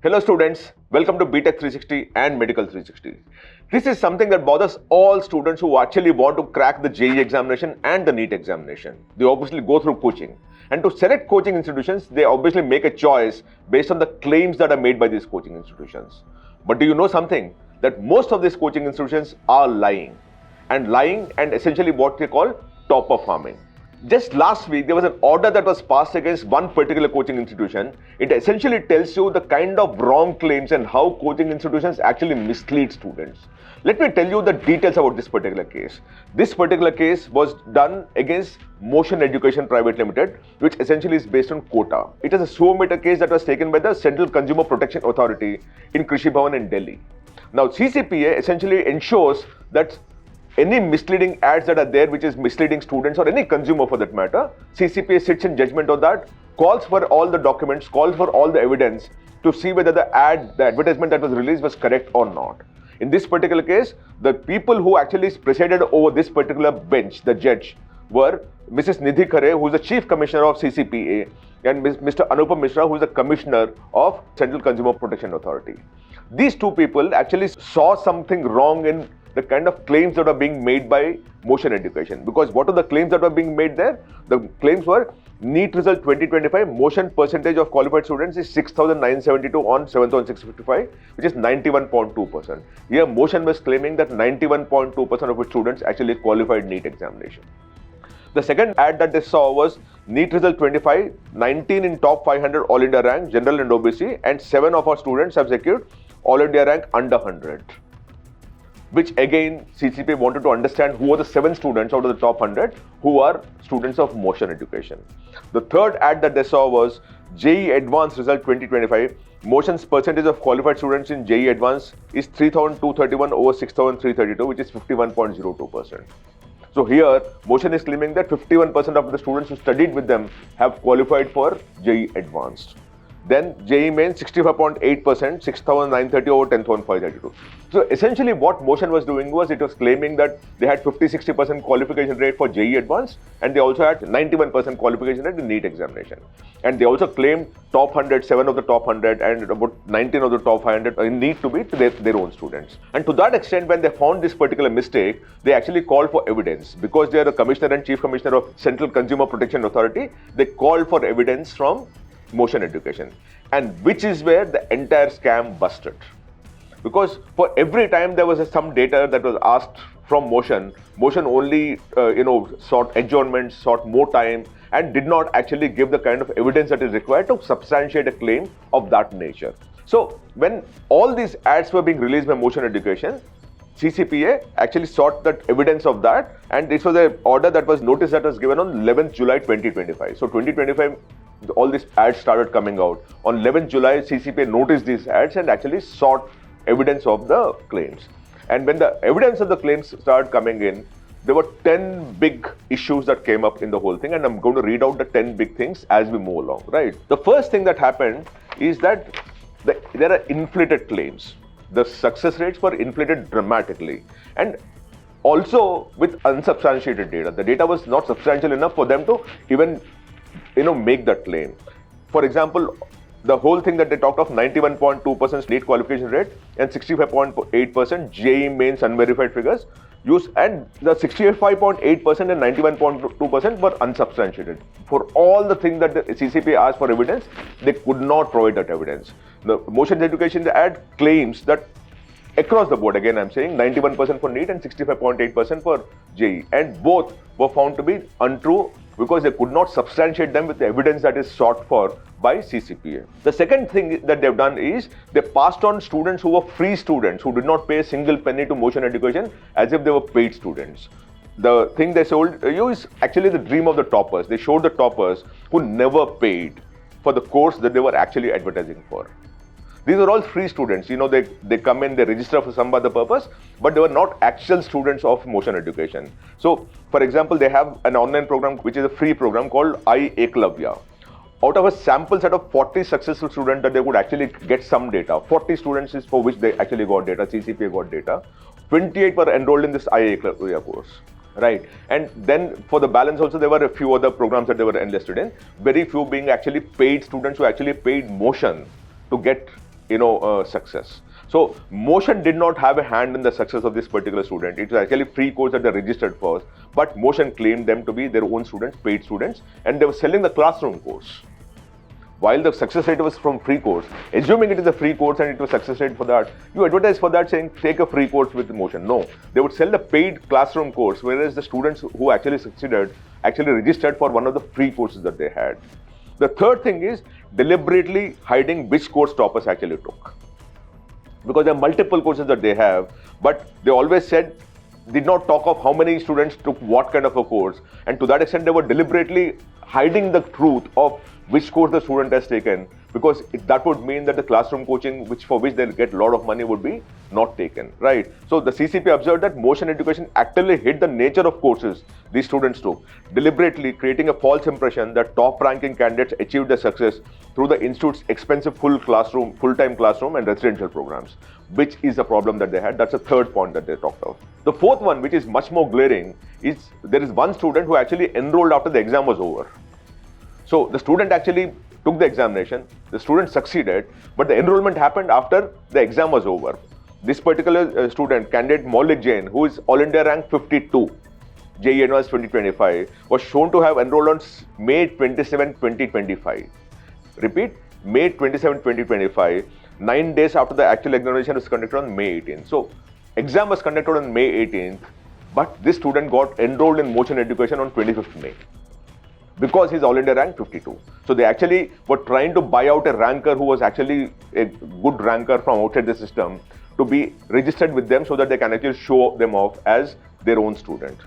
Hello students, welcome to Btech360 and Medical 360. This is something that bothers all students who actually want to crack the JEE examination and the NEET examination. They obviously go through coaching. And to select coaching institutions, they obviously make a choice based on the claims that are made by these coaching institutions. But do you know something? That most of these coaching institutions are lying. And lying and essentially what they call topper farming. Just last week, there was an order that was passed against one particular coaching institution. It essentially tells you the kind of wrong claims and how coaching institutions actually mislead students. Let me tell you the details about this particular case. This particular case was done against Motion Education Private Limited, which essentially is based on Kota. It is a suo motu case that was taken by the Central Consumer Protection Authority in Krishi Bhavan in Delhi. Now, CCPA essentially ensures that any misleading ads that are there which is misleading students or any consumer for that matter, CCPA sits in judgment on that, calls for all the documents, calls for all the evidence to see whether the advertisement that was released was correct or not. In this particular case, the people who actually presided over this particular bench, the judge, were Mrs. Nidhi Khare, who is the Chief Commissioner of CCPA, and Mr. Anupam Mishra, who is the Commissioner of Central Consumer Protection Authority. These two people actually saw something wrong in the kind of claims that are being made by Motion Education. Because what are the claims that were being made there? The claims were NEET result 2025, Motion percentage of qualified students is 6,972 on 7,655, which is 91.2%. Here Motion was claiming that 91.2% of its students actually qualified NEET examination. The second ad that they saw was NEET result 25, 19 in top 500 All India rank, General and OBC, and 7 of our students have secured All India rank under 100. Which again, CCPA wanted to understand who are the 7 students out of the top 100 who are students of Motion Education. The third ad that they saw was JEE Advanced Result 2025. Motion's percentage of qualified students in JEE Advanced is 3,231 over 6,332, which is 51.02%. So here, Motion is claiming that 51% of the students who studied with them have qualified for JEE Advanced. Then JEE Main 65.8%, 6,930 over 10,532. So essentially what Motion was doing was it was claiming that they had 50-60% qualification rate for JEE Advanced and they also had 91% qualification rate in NEET examination. And they also claimed top 100, 7 of the top 100 and about 19 of the top 500 in NEET to be their own students. And to that extent, when they found this particular mistake, they actually called for evidence. Because they are the Commissioner and Chief Commissioner of Central Consumer Protection Authority, they called for evidence from Motion Education, and which is where the entire scam busted. Because for every time there was some data that was asked from Motion only sought adjournments, sought more time, and did not actually give the kind of evidence that is required to substantiate a claim of that nature. So when all these ads were being released by Motion Education, CCPA actually sought that evidence of that, and this was an order that was notice that was given on 11th July 2025. So 2025, all these ads started coming out. On 11th July, CCPA noticed these ads and actually sought evidence of the claims. And when the evidence of the claims started coming in, there were 10 big issues that came up in the whole thing, and I'm going to read out the 10 big things as we move along, right? The first thing that happened is that there are inflated claims. The success rates were inflated dramatically. And also with unsubstantiated data. The data was not substantial enough for them to even make that claim. For example, the whole thing that they talked of 91.2% NEET qualification rate and 65.8% JEE Mains unverified figures used, and the 65.8% and 91.2% were unsubstantiated. For all the things that the CCPA asked for evidence, they could not provide that evidence. The Motion Education ad claims that across the board, again I'm saying 91% for NEET and 65.8% for JEE, and both were found to be untrue because they could not substantiate them with the evidence that is sought for by CCPA. The second thing that they've done is they passed on students who were free students who did not pay a single penny to Motion Education as if they were paid students. The thing they sold you is actually the dream of the toppers. They showed the toppers who never paid for the course that they were actually advertising for. These are all free students. They come in, they register for some other purpose, but they were not actual students of Motion Education. So, for example, they have an online program which is a free program called iEklavya. Out of a sample set of 40 successful students that they would actually get some data, 40 students is for which they actually got data, CCPA got data, 28 were enrolled in this iEklavya course. Right, and then for the balance also there were a few other programs that they were enlisted in, very few being actually paid students who actually paid Motion to get success. So Motion did not have a hand in the success of this particular student. It was actually free course that they registered for, but Motion claimed them to be their own students, paid students, and they were selling the classroom course. While the success rate was from free course, assuming it is a free course and it was success rate for that, you advertise for that saying take a free course with Motion. No, they would sell the paid classroom course, whereas the students who actually succeeded actually registered for one of the free courses that they had. The third thing is deliberately hiding which course toppers actually took. Because there are multiple courses that they have, but they always did not talk of how many students took what kind of a course, and to that extent they were deliberately hiding the truth of which course the student has taken, because that would mean that the classroom coaching for which they'll get a lot of money would be not taken, right? So the CCPA observed that Motion education actively hid the nature of courses these students took, deliberately creating a false impression that top ranking candidates achieved their success through the institute's expensive full-time classroom and residential programs, which is a problem that they had. That's the third point that they talked of. The fourth one, which is much more glaring, is there is one student who actually enrolled after the exam was over. So the student actually took the examination, the student succeeded, but the enrollment happened after the exam was over. This particular student, candidate Maulik Jain, who is All India rank 52, JEE Advanced 2025, was shown to have enrolled on May 27, 2025. Repeat, May 27, 2025, 9 days after the actual examination was conducted on May 18. So exam was conducted on May 18th, but this student got enrolled in Motion education on 25th May. Because he's All India rank 52. So they actually were trying to buy out a ranker who was actually a good ranker from outside the system to be registered with them so that they can actually show them off as their own student.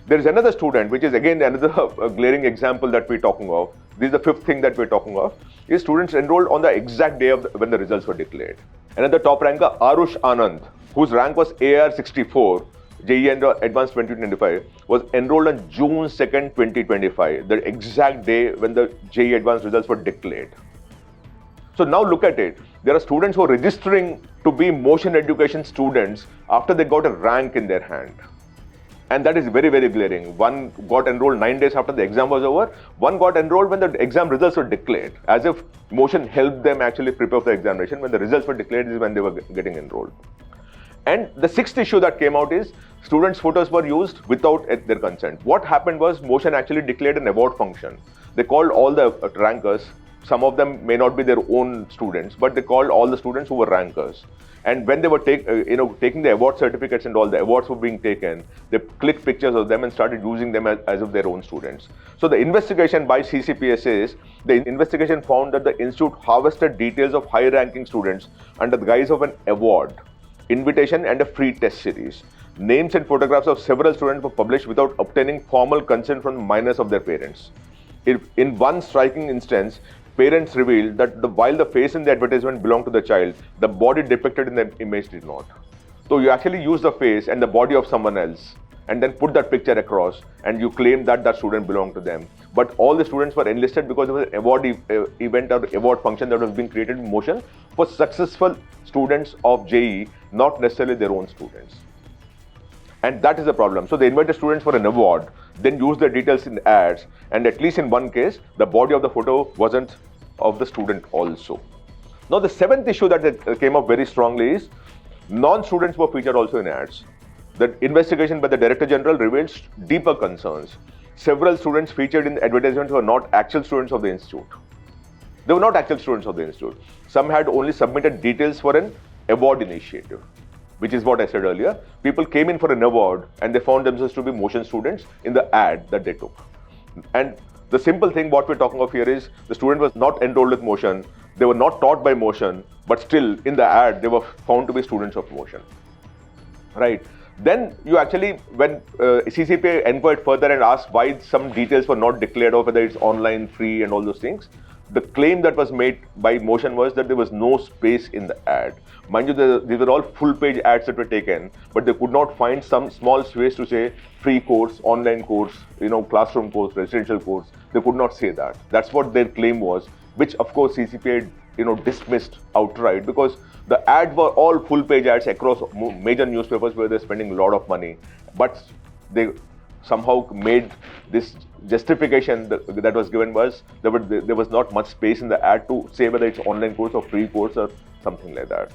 There is another student, which is again another glaring example that we're talking of. This is the fifth thing that we're talking of, is students enrolled on the exact day when the results were declared. Another top ranker, Arush Anand, whose rank was AR 64, JEE Advanced 2025, was enrolled on June 2nd, 2025, the exact day when the JEE Advanced results were declared. So now look at it. There are students who are registering to be Motion education students after they got a rank in their hand. And that is very, very glaring. One got enrolled 9 days after the exam was over. One got enrolled when the exam results were declared, as if Motion helped them actually prepare for the examination. When the results were declared is when they were getting enrolled. And the sixth issue that came out is students' photos were used without their consent. What happened was Motion actually declared an award function. They called all the rankers. Some of them may not be their own students, but they called all the students who were rankers. And when they were taking the award certificates and all the awards were being taken, they clicked pictures of them and started using them as of their own students. So the investigation by CCPA says the investigation found that the institute harvested details of high-ranking students under the guise of an award, invitation, and a free test series. Names and photographs of several students were published without obtaining formal consent from minors of their parents. In one striking instance, parents revealed that while the face in the advertisement belonged to the child, the body depicted in the image did not. So you actually use the face and the body of someone else and then put that picture across and you claim that that student belonged to them. But all the students were enlisted because it was an award event or award function that was being created in Motion for successful students of JEE, not necessarily their own students. And that is the problem. So they invited students for an award, then used their details in ads, and at least in one case, the body of the photo wasn't of the student also. Now the seventh issue that came up very strongly is non-students were featured also in ads. The investigation by the Director General revealed deeper concerns. Several students featured in the advertisements were not actual students of the institute. They were not actual students of the institute. Some had only submitted details for an award initiative, which is what I said earlier. People came in for an award and they found themselves to be Motion students in the ad that they took. And the simple thing what we're talking of here is the student was not enrolled with Motion. They were not taught by Motion, but still in the ad, they were found to be students of Motion, right? Then you actually, when CCPA inquired further and asked why some details were not declared or whether it's online, free and all those things, the claim that was made by Motion was that there was no space in the ad. Mind you, these were all full-page ads that were taken, but they could not find some small space to say free course, online course, classroom course, residential course. They could not say that. That's what their claim was, which of course CCPA dismissed outright, because the ads were all full-page ads across major newspapers where they're spending a lot of money, but they somehow made this justification that was given was there was not much space in the ad to say whether it's online course or free course or something like that.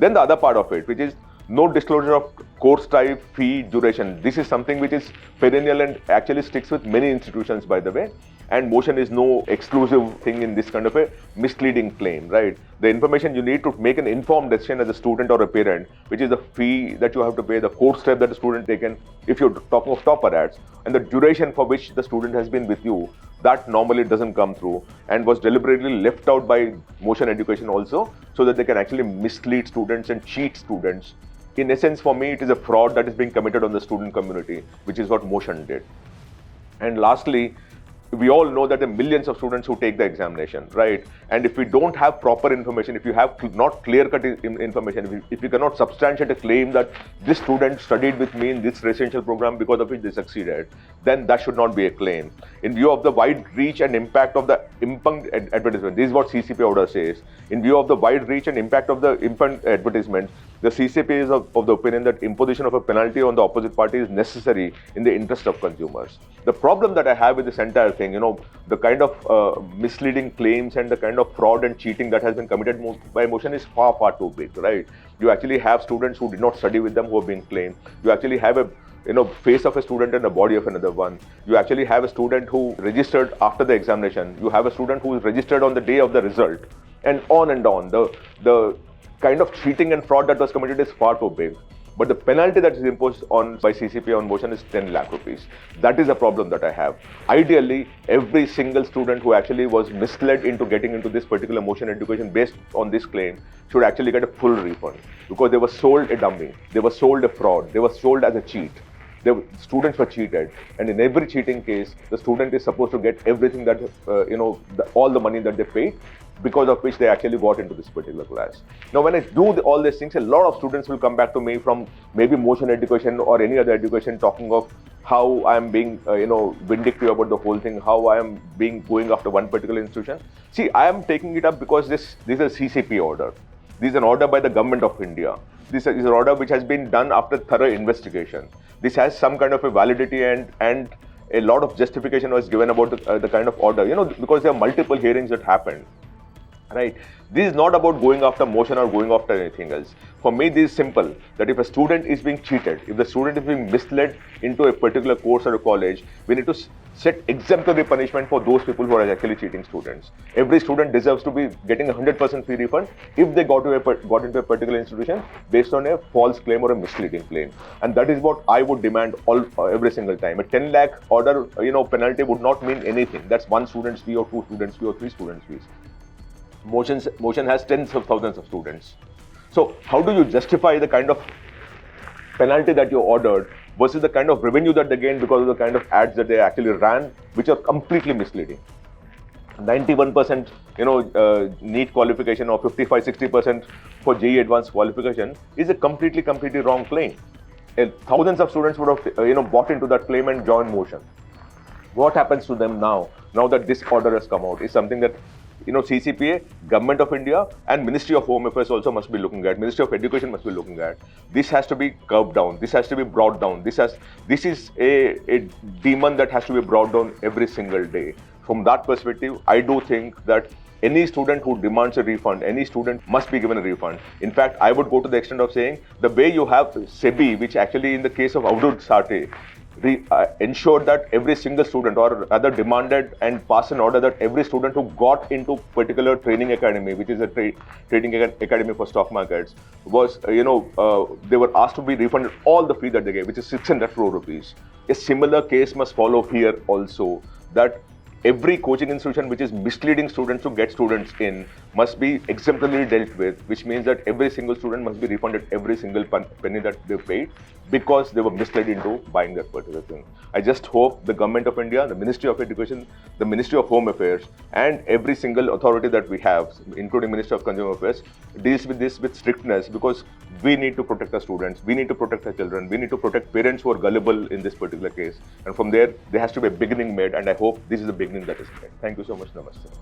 Then the other part of it, which is no disclosure of course type, fee, duration. This is something which is perennial and actually sticks with many institutions, by the way. And motion is no exclusive thing in this kind of a misleading claim, right? The information you need to make an informed decision as a student or a parent, which is the fee that you have to pay, the course type that the student taken, if you're talking of topper ads, and the duration for which the student has been with you, that normally doesn't come through and was deliberately left out by motion education also, so that they can actually mislead students and cheat students. In essence, for me, it is a fraud that is being committed on the student community, which is what motion did. And lastly, we all know that there are millions of students who take the examination, right? And if we don't have proper information, if you have not clear-cut information, if you cannot substantiate a claim that this student studied with me in this residential program because of which they succeeded, then that should not be a claim. In view of the wide reach and impact of the impugned advertisement, this is what CCPA order says. In view of the wide reach and impact of the impugned advertisement, the CCPA is of the opinion that imposition of a penalty on the opposite party is necessary in the interest of consumers. The problem that I have with this entire thing, the kind of misleading claims and the kind of fraud and cheating that has been committed by motion is far, far too big, right? You actually have students who did not study with them who are being claimed. You actually have a face of a student and a body of another one. You actually have a student who registered after the examination. You have a student who is registered on the day of the result, and on and on. The kind of cheating and fraud that was committed is far too big. But the penalty that is imposed by CCPA on motion is 10 lakh rupees. That is a problem that I have. Ideally, every single student who actually was misled into getting into this particular motion education based on this claim should actually get a full refund, because they were sold a dummy, they were sold a fraud, they were sold as a cheat. The students were cheated, and in every cheating case, the student is supposed to get everything that, all the money that they paid, because of which they actually got into this particular class. Now, when I do all these things, a lot of students will come back to me from maybe motion education or any other education, talking of how I am being, vindictive about the whole thing, how I am going after one particular institution. See, I am taking it up because this is a CCPA order. This is an order by the government of India. This is an order which has been done after thorough investigation. This has some kind of a validity, and a lot of justification was given about the kind of order, because there are multiple hearings that happened. Right. This is not about going after motion or going after anything else. For me, this is simple, that if a student is being cheated, if the student is being misled into a particular course or a college, we need to set exemplary punishment for those people who are actually cheating students. Every student deserves to be getting 100% fee refund if they got into a particular institution based on a false claim or a misleading claim. And that is what I would demand every single time. A 10 lakh order, penalty would not mean anything. That's one student's fee or two students' fee or three students' fees. Motion has tens of thousands of students. So how do you justify the kind of penalty that you ordered versus the kind of revenue that they gained because of the kind of ads that they actually ran, which are completely misleading? 91% NEET qualification or 55-60% for JEE advanced qualification is a completely wrong claim. Thousands of students would have bought into that claim and joined motion. What happens to them now that this order has come out is something that CCPA, Government of India, and Ministry of Home Affairs also must be looking at. Ministry of Education must be looking at. This has to be curbed down. This has to be brought down. This is a demon that has to be brought down every single day. From that perspective, I do think that any student who demands a refund, any student must be given a refund. In fact, I would go to the extent of saying the way you have SEBI, which actually in the case of Avdut Sate, ensured that every single student, or rather demanded and passed an order that every student who got into particular training academy, which is a trading academy for stock markets, was, they were asked to be refunded all the fee that they gave, which is 600 crore rupees. A similar case must follow here also, that every coaching institution which is misleading students to get students in must be exemplarily dealt with, which means that every single student must be refunded every single penny that they paid because they were misled into buying that particular thing. I just hope the Government of India, the Ministry of Education, the Ministry of Home Affairs, and every single authority that we have, including Ministry of Consumer Affairs, deals with this with strictness, because we need to protect our students, we need to protect our children, we need to protect parents who are gullible in this particular case. And from there has to be a beginning made, and I hope this is the beginning that is made. Thank you so much. Namaste.